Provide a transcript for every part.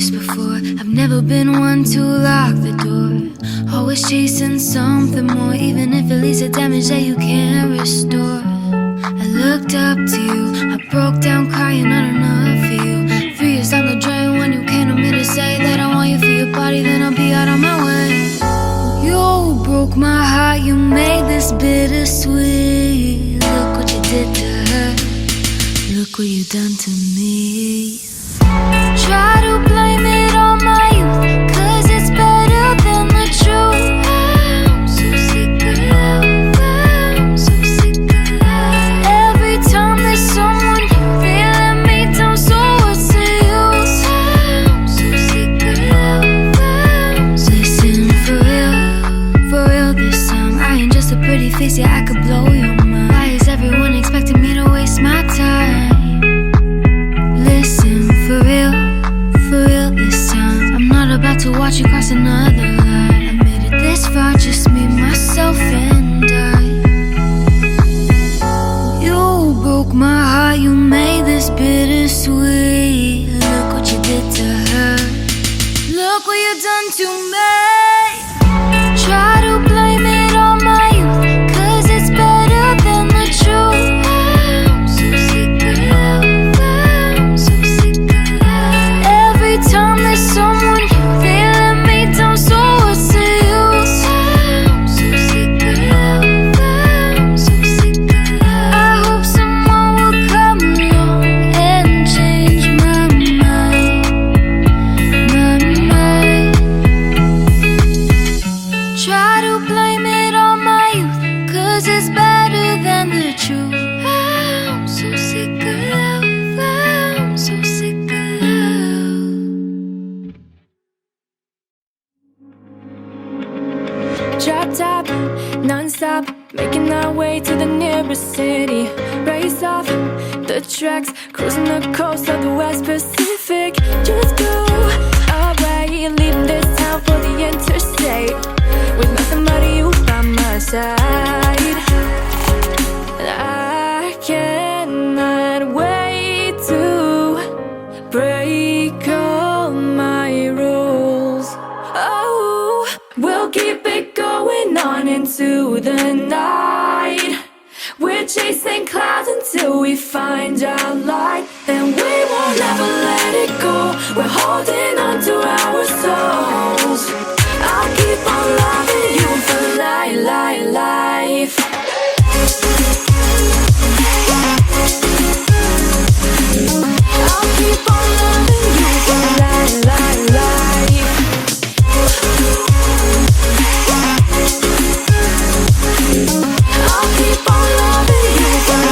this before. I've never been one to lock the door. Always chasing something more, even if it leads to damage that you can't restore. I looked up to you, I broke down crying, not enough for you. 3 years down the drain when you came to me to say that I want you for your body, then I'll be out on my way. You broke my heart, you made this bittersweet. Look what you did to her, look what you done to me. Try to blame it on my youth, cause it's better than the truth. I'm so sick of love, I'm so sick of love. Every time there's someone new, they let me down, so what's the use? I'm so sick of love, I'm so listen for real this time. I ain't just a pretty face, yeah, I could blow your mind. Why is everyone expecting me to waste my time? Listen for real this time. I'm not about to watch you cross another line. I made it this far, just me, myself, and I. You broke my heart, you made this bittersweet. Look what you did to her, look what you done to me. Try to blame it on my youth, cause it's better than the truth. I'm so sick of love, I'm so sick of love. Every time there's someone new, they let me down, so what's the use? I'm so sick of love, I'm so sick of love. I hope someone will come along and change my mind, my mind. Try to blame it on my youth, cause it's better than the truth. I'm so sick of love, I'm so sick of love. Drop top, non-stop, making our way to the nearest city. Race off the tracks, cruising the coast of the West Pacific. Just go away, leaving this town for the interstate, with nothing but you by my side. I cannot wait to break all my rules. Oh, we'll keep it going on into the night. We're chasing clouds until we find our light. Then we won't ever let it go. We're holding on to our souls. I'll keep on loving you for life. I'll keep on loving you for life. I'll keep on loving you for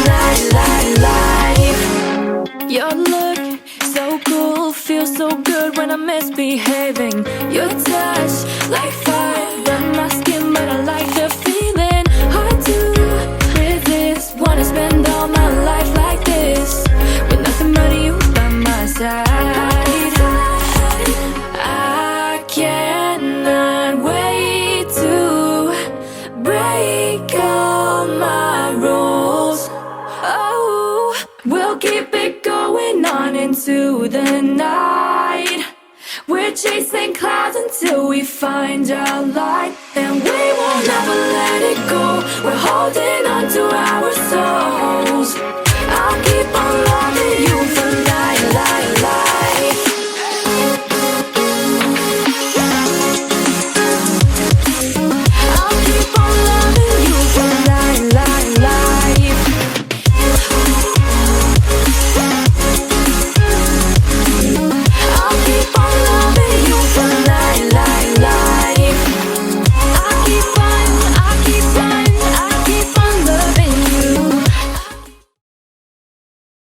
life. Your look, so cool, feels so good when I'm misbehaving. Your touch, like fire, burn my skin, but I like the feeling. Hard to resist, wanna spend all my life like this, with nothing but you by my side. I cannot wait to break all my rules. Oh, we'll keep it going on into the night. We're chasing clouds until we find our light. Then